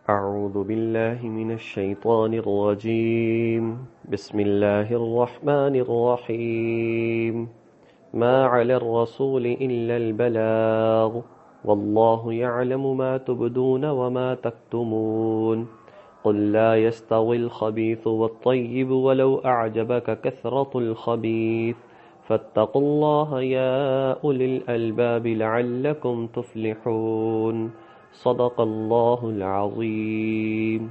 أعوذ بالله من الشيطان الرجيم بسم الله الرحمن الرحيم ما على الرسول إلا البلاغ والله يعلم ما تبدون وما تكتمون قل لا يستوي الخبيث والطيب ولو أعجبك كثرة الخبيث فاتقوا الله يا أولي الألباب لعلكم تفلحون صدق اللہ العظیم۔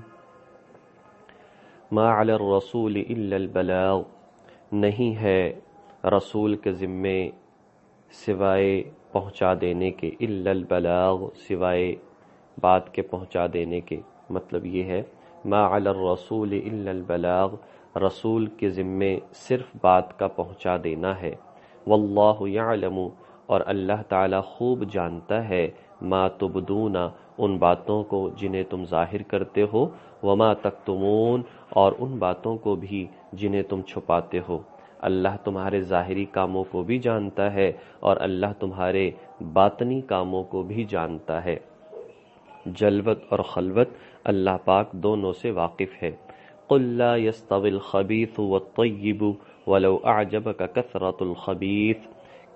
ما علی الرسول الا البلاغ، نہیں ہے رسول کے ذمے سوائے پہنچا دینے کے، الا البلاغ سوائے بات کے پہنچا دینے کے۔ مطلب یہ ہے ما علی الرسول الا البلاغ، رسول کے ذمے صرف بات کا پہنچا دینا ہے۔ واللہ یعلم، اور اللہ تعالی خوب جانتا ہے، ما تبدون، ان باتوں کو جنہیں تم ظاہر کرتے ہو، وما تکتمون، اور ان باتوں کو بھی جنہیں تم چھپاتے ہو۔ اللہ تمہارے ظاہری کاموں کو بھی جانتا ہے اور اللہ تمہارے باطنی کاموں کو بھی جانتا ہے۔ جلوت اور خلوت اللہ پاک دونوں سے واقف ہے۔ قل لا يستوي الخبيث والطيب ولو اعجبك كثرة الخبيث،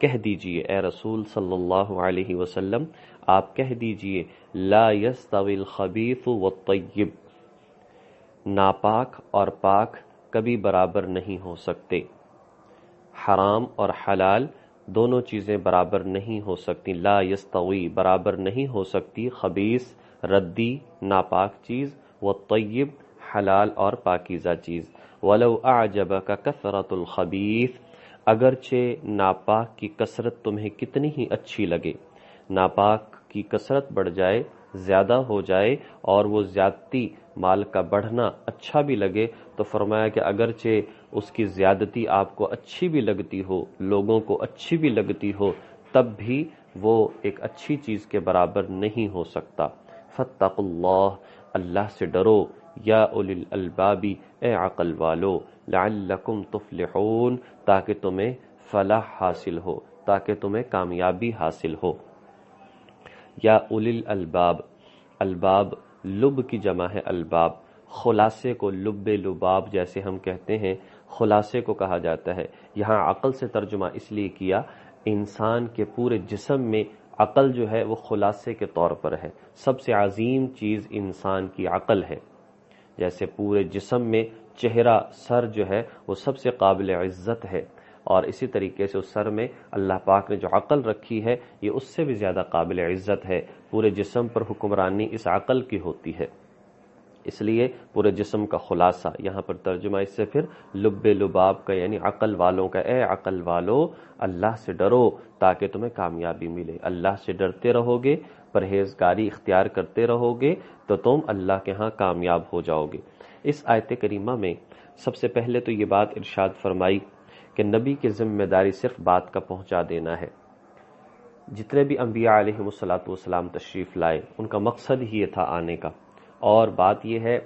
کہہ دیجئے اے رسول صلی اللہ علیہ وسلم، آپ کہہ دیجئے لا یستوی الخبیث والطیب، ناپاک اور پاک کبھی برابر نہیں ہو سکتے۔ حرام اور حلال دونوں چیزیں برابر نہیں ہو سکتی۔ لا یستوی برابر نہیں ہو سکتی، خبیث ردی ناپاک چیز، والطیب حلال اور پاکیزہ چیز۔ ولو اعجبک کثرۃ الخبیث، اگرچہ ناپاک کی کثرت تمہیں کتنی ہی اچھی لگے، ناپاک کی کثرت بڑھ جائے، زیادہ ہو جائے، اور وہ زیادتی مال کا بڑھنا اچھا بھی لگے، تو فرمایا کہ اگرچہ اس کی زیادتی آپ کو اچھی بھی لگتی ہو، لوگوں کو اچھی بھی لگتی ہو، تب بھی وہ ایک اچھی چیز کے برابر نہیں ہو سکتا۔ فاتقوا اللہ، اللہ سے ڈرو، یا اولی الالباب، اے عقل والو، لعلکم تفلحون، تاکہ تمہیں فلاح حاصل ہو، تاکہ تمہیں کامیابی حاصل ہو۔ یا اولی الالباب، الباب لب کی جمع ہے الباب، خلاصے کو لب لباب جیسے ہم کہتے ہیں، خلاصے کو کہا جاتا ہے۔ یہاں عقل سے ترجمہ اس لیے کیا، انسان کے پورے جسم میں عقل جو ہے وہ خلاصے کے طور پر ہے۔ سب سے عظیم چیز انسان کی عقل ہے۔ جیسے پورے جسم میں چہرہ، سر جو ہے وہ سب سے قابل عزت ہے، اور اسی طریقے سے اس سر میں اللہ پاک نے جو عقل رکھی ہے یہ اس سے بھی زیادہ قابل عزت ہے۔ پورے جسم پر حکمرانی اس عقل کی ہوتی ہے، اس لیے پورے جسم کا خلاصہ یہاں پر ترجمہ اس سے پھر لب لباب کا، یعنی عقل والوں کا۔ اے عقل والو، اللہ سے ڈرو تاکہ تمہیں کامیابی ملے۔ اللہ سے ڈرتے رہو گے، پرہیزگاری اختیار کرتے رہو گے تو تم اللہ کے ہاں کامیاب ہو جاؤ گے۔ اس آیت کریمہ میں سب سے پہلے تو یہ بات ارشاد فرمائی کہ نبی کی ذمہ داری صرف بات کا پہنچا دینا ہے۔ جتنے بھی انبیاء علیہم الصلوۃ تشریف لائے، ان کا مقصد ہی یہ تھا آنے کا۔ اور بات یہ ہے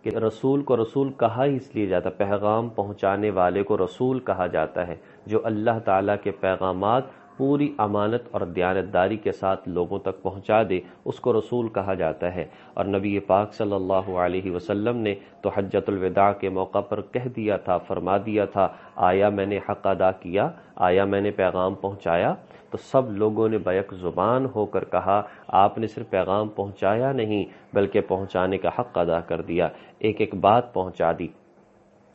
کہ رسول کو رسول کہا ہی اس لیے جاتا، پیغام پہنچانے والے کو رسول کہا جاتا ہے۔ جو اللہ تعالیٰ کے پیغامات پوری امانت اور دیانتداری کے ساتھ لوگوں تک پہنچا دے، اس کو رسول کہا جاتا ہے۔ اور نبی پاک صلی اللہ علیہ وسلم نے تو حجۃ الوداع کے موقع پر کہہ دیا تھا، فرما دیا تھا، آیا میں نے حق ادا کیا، آیا میں نے پیغام پہنچایا؟ تو سب لوگوں نے بیک زبان ہو کر کہا، آپ نے صرف پیغام پہنچایا نہیں بلکہ پہنچانے کا حق ادا کر دیا، ایک ایک بات پہنچا دی۔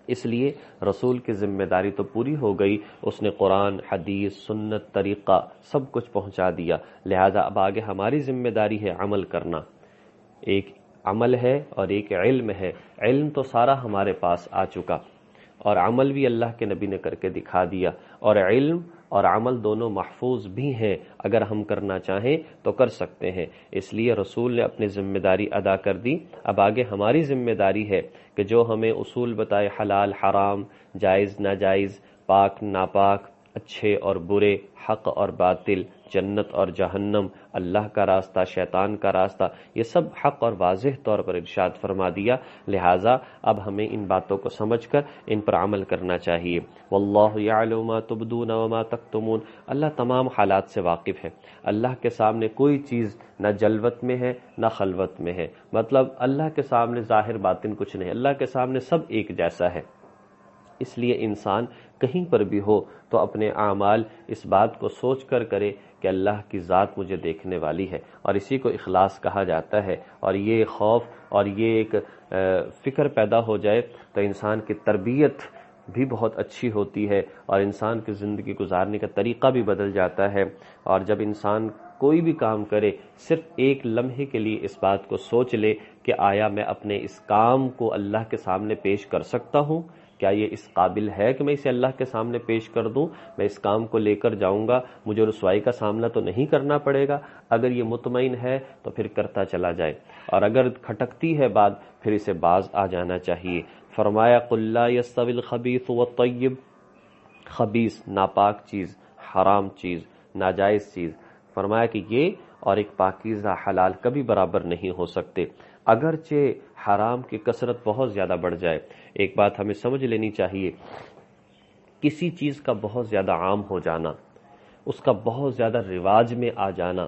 اس لیے رسول کی ذمہ داری تو پوری ہو گئی، اس نے قرآن، حدیث، سنت، طریقہ سب کچھ پہنچا دیا۔ لہذا اب آگے ہماری ذمہ داری ہے عمل کرنا۔ ایک عمل ہے اور ایک علم ہے۔ علم تو سارا ہمارے پاس آ چکا، اور عمل بھی اللہ کے نبی نے کر کے دکھا دیا، اور علم اور عمل دونوں محفوظ بھی ہیں، اگر ہم کرنا چاہیں تو کر سکتے ہیں۔ اس لیے رسول نے اپنی ذمہ داری ادا کر دی۔ اب آگے ہماری ذمہ داری ہے کہ جو ہمیں اصول بتائے، حلال حرام، جائز ناجائز، پاک ناپاک، اچھے اور برے، حق اور باطل، جنت اور جہنم، اللہ کا راستہ، شیطان کا راستہ، یہ سب حق اور واضح طور پر ارشاد فرما دیا۔ لہٰذا اب ہمیں ان باتوں کو سمجھ کر ان پر عمل کرنا چاہیے۔ واللہ یعلم ما تبدون وما تکتمون، اللہ تمام حالات سے واقف ہے۔ اللہ کے سامنے کوئی چیز نہ جلوت میں ہے نہ خلوت میں ہے، مطلب اللہ کے سامنے ظاہر باطن کچھ نہیں، اللہ کے سامنے سب ایک جیسا ہے۔ اس لیے انسان کہیں پر بھی ہو تو اپنے اعمال اس بات کو سوچ کر کرے کہ اللہ کی ذات مجھے دیکھنے والی ہے، اور اسی کو اخلاص کہا جاتا ہے۔ اور یہ خوف اور یہ ایک فکر پیدا ہو جائے تو انسان کی تربیت بھی بہت اچھی ہوتی ہے، اور انسان کی زندگی گزارنے کا طریقہ بھی بدل جاتا ہے۔ اور جب انسان کوئی بھی کام کرے، صرف ایک لمحے کے لیے اس بات کو سوچ لے کہ آیا میں اپنے اس کام کو اللہ کے سامنے پیش کر سکتا ہوں؟ کیا یہ اس قابل ہے کہ میں اسے اللہ کے سامنے پیش کر دوں؟ میں اس کام کو لے کر جاؤں گا، مجھے رسوائی کا سامنا تو نہیں کرنا پڑے گا؟ اگر یہ مطمئن ہے تو پھر کرتا چلا جائے، اور اگر کھٹکتی ہے بات پھر اسے باز آ جانا چاہیے۔ فرمایا قل لا یستوی الخبیث والطیب، خبیث ناپاک چیز، حرام چیز، ناجائز چیز، فرمایا کہ یہ اور ایک پاکیزہ حلال کبھی برابر نہیں ہو سکتے، اگرچہ حرام کی کثرت بہت زیادہ بڑھ جائے۔ ایک بات ہمیں سمجھ لینی چاہیے، کسی چیز کا بہت زیادہ عام ہو جانا، اس کا بہت زیادہ رواج میں آ جانا،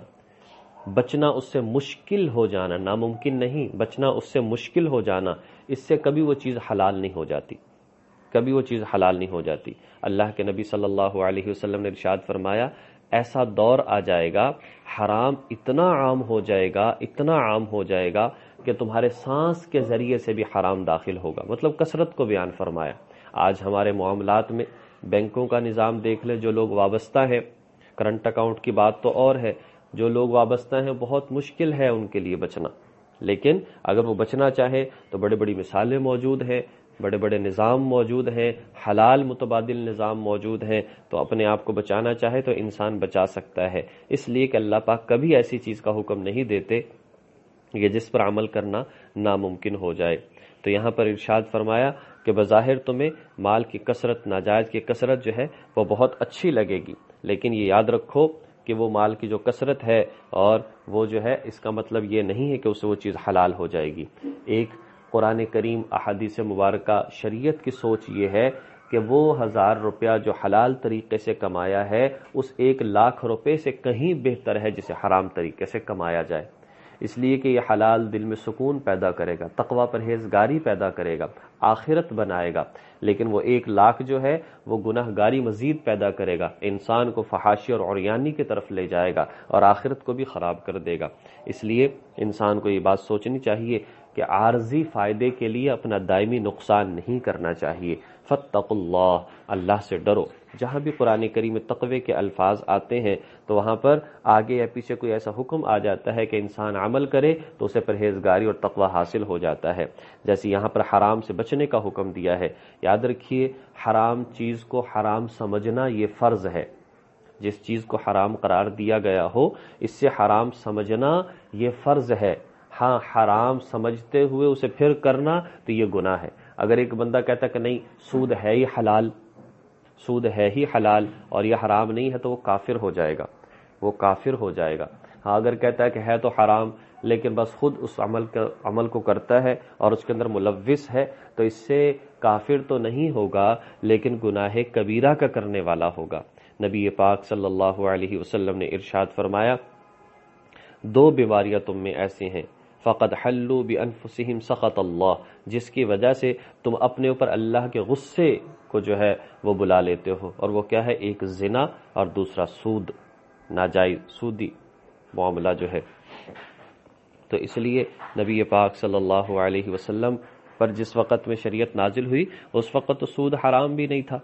بچنا اس سے مشکل ہو جانا، ناممکن نہیں، بچنا اس سے مشکل ہو جانا، اس سے کبھی وہ چیز حلال نہیں ہو جاتی، کبھی وہ چیز حلال نہیں ہو جاتی۔ اللہ کے نبی صلی اللہ علیہ وسلم نے ارشاد فرمایا، ایسا دور آ جائے گا، حرام اتنا عام ہو جائے گا، اتنا عام ہو جائے گا کہ تمہارے سانس کے ذریعے سے بھی حرام داخل ہوگا، مطلب کثرت کو بیان فرمایا۔ آج ہمارے معاملات میں بینکوں کا نظام دیکھ لیں، جو لوگ وابستہ ہیں، کرنٹ اکاؤنٹ کی بات تو اور ہے، جو لوگ وابستہ ہیں بہت مشکل ہے ان کے لیے بچنا، لیکن اگر وہ بچنا چاہے تو بڑی بڑی مثالیں موجود ہیں، بڑے بڑے نظام موجود ہیں، حلال متبادل نظام موجود ہیں، تو اپنے آپ کو بچانا چاہے تو انسان بچا سکتا ہے۔ اس لیے کہ اللہ پاک کبھی ایسی چیز کا حکم نہیں دیتے کہ جس پر عمل کرنا ناممکن ہو جائے۔ تو یہاں پر ارشاد فرمایا کہ بظاہر تمہیں مال کی کثرت، ناجائز کی کثرت جو ہے وہ بہت اچھی لگے گی، لیکن یہ یاد رکھو کہ وہ مال کی جو کثرت ہے اور وہ جو ہے، اس کا مطلب یہ نہیں ہے کہ اسے وہ چیز حلال ہو جائے گی۔ ایک قرآن کریم، احادیث مبارکہ، شریعت کی سوچ یہ ہے کہ وہ 1000 روپیہ جو حلال طریقے سے کمایا ہے، اس 1,00,000 روپے سے کہیں بہتر ہے جسے حرام طریقے سے کمایا جائے، اس لیے کہ یہ حلال دل میں سکون پیدا کرے گا، تقوی پرہیزگاری پیدا کرے گا، آخرت بنائے گا، لیکن وہ 1,00,000 جو ہے وہ گناہ گاری مزید پیدا کرے گا، انسان کو فحاشی اور عریانی کی طرف لے جائے گا اور آخرت کو بھی خراب کر دے گا۔ اس لیے انسان کو یہ بات سوچنی چاہیے کہ عارضی فائدے کے لیے اپنا دائمی نقصان نہیں کرنا چاہیے۔ فاتقوا اللہ، اللہ سے ڈرو۔ جہاں بھی قرآن کریم میں تقوی کے الفاظ آتے ہیں تو وہاں پر آگے یا پیچھے کوئی ایسا حکم آ جاتا ہے کہ انسان عمل کرے تو اسے پرہیزگاری اور تقوی حاصل ہو جاتا ہے۔ جیسے یہاں پر حرام سے بچنے کا حکم دیا ہے، یاد رکھیے حرام چیز کو حرام سمجھنا یہ فرض ہے، جس چیز کو حرام قرار دیا گیا ہو اس سے حرام سمجھنا یہ فرض ہے۔ ہاں، حرام سمجھتے ہوئے اسے پھر کرنا تو یہ گناہ ہے۔ اگر ایک بندہ کہتا کہ نہیں سود ہے ہی حلال، سود ہے ہی حلال اور یہ حرام نہیں ہے، تو وہ کافر ہو جائے گا، وہ کافر ہو جائے گا۔ ہاں، اگر کہتا ہے کہ ہے تو حرام لیکن بس خود اس عمل کو کرتا ہے اور اس کے اندر ملوث ہے، تو اس سے کافر تو نہیں ہوگا لیکن گناہ کبیرہ کا کرنے والا ہوگا۔ نبی پاک صلی اللہ علیہ وسلم نے ارشاد فرمایا، 2 بیماریاں تم میں ایسی ہیں، فقد حلوا بانفسهم سخط اللہ، جس کی وجہ سے تم اپنے اوپر اللہ کے غصے کو جو ہے وہ بلا لیتے ہو، اور وہ کیا ہے؟ ایک زنا اور دوسرا سود، ناجائز سودی معاملہ جو ہے۔ تو اس لیے نبی پاک صلی اللہ علیہ وسلم پر جس وقت میں شریعت نازل ہوئی اس وقت تو سود حرام بھی نہیں تھا،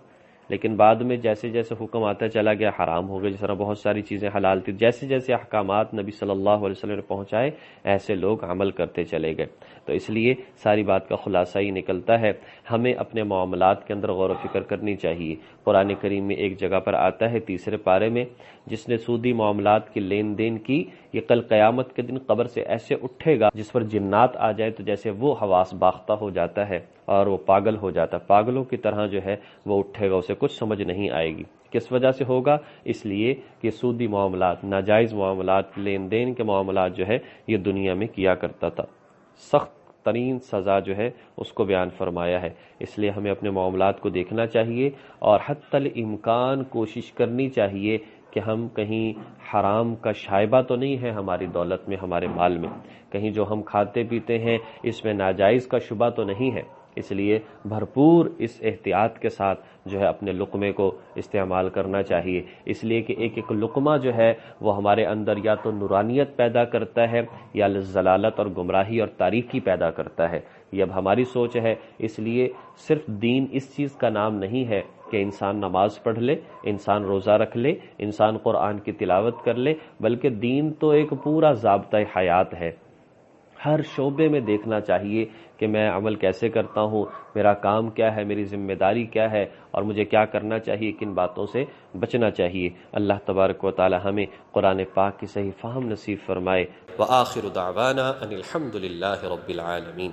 لیکن بعد میں جیسے جیسے حکم آتا چلا گیا حرام ہو گئے، جس طرح بہت ساری چیزیں حلال تھی، جیسے جیسے احکامات نبی صلی اللہ علیہ وسلم نے پہنچائے ایسے لوگ عمل کرتے چلے گئے۔ تو اس لیے ساری بات کا خلاصہ ہی نکلتا ہے، ہمیں اپنے معاملات کے اندر غور و فکر کرنی چاہیے۔ قرآن کریم میں ایک جگہ پر آتا ہے 3 پارے میں، جس نے سودی معاملات کی لین دین کی، یہ کل قیامت کے دن قبر سے ایسے اٹھے گا جس پر جنات آ جائے تو جیسے وہ حواس باختہ ہو جاتا ہے اور وہ پاگل ہو جاتا ہے، پاگلوں کی طرح جو ہے وہ اٹھے گا، اسے کچھ سمجھ نہیں آئے گی۔ کس وجہ سے ہوگا؟ اس لیے کہ سودی معاملات، ناجائز معاملات، لین دین کے معاملات جو ہے یہ دنیا میں کیا کرتا تھا۔ سخت ترین سزا جو ہے اس کو بیان فرمایا ہے۔ اس لیے ہمیں اپنے معاملات کو دیکھنا چاہیے اور حتی الامکان کوشش کرنی چاہیے کہ ہم کہیں حرام کا شائبہ تو نہیں ہے ہماری دولت میں، ہمارے مال میں، کہیں جو ہم کھاتے پیتے ہیں اس میں ناجائز کا شبہ تو نہیں ہے۔ اس لیے بھرپور اس احتیاط کے ساتھ جو ہے اپنے لقمے کو استعمال کرنا چاہیے، اس لیے کہ ایک ایک لقمہ جو ہے وہ ہمارے اندر یا تو نورانیت پیدا کرتا ہے یا ضلالت اور گمراہی اور تاریکی پیدا کرتا ہے۔ یہ اب ہماری سوچ ہے۔ اس لیے صرف دین اس چیز کا نام نہیں ہے کہ انسان نماز پڑھ لے، انسان روزہ رکھ لے، انسان قرآن کی تلاوت کر لے، بلکہ دین تو ایک پورا ضابطۂ حیات ہے۔ ہر شعبے میں دیکھنا چاہیے کہ میں عمل کیسے کرتا ہوں، میرا کام کیا ہے، میری ذمہ داری کیا ہے، اور مجھے کیا کرنا چاہیے، کن باتوں سے بچنا چاہیے۔ اللہ تبارک و تعالی ہمیں قرآن پاک کی صحیح فہم نصیب فرمائے۔ وآخر دعوانا ان الحمد للہ رب العالمین۔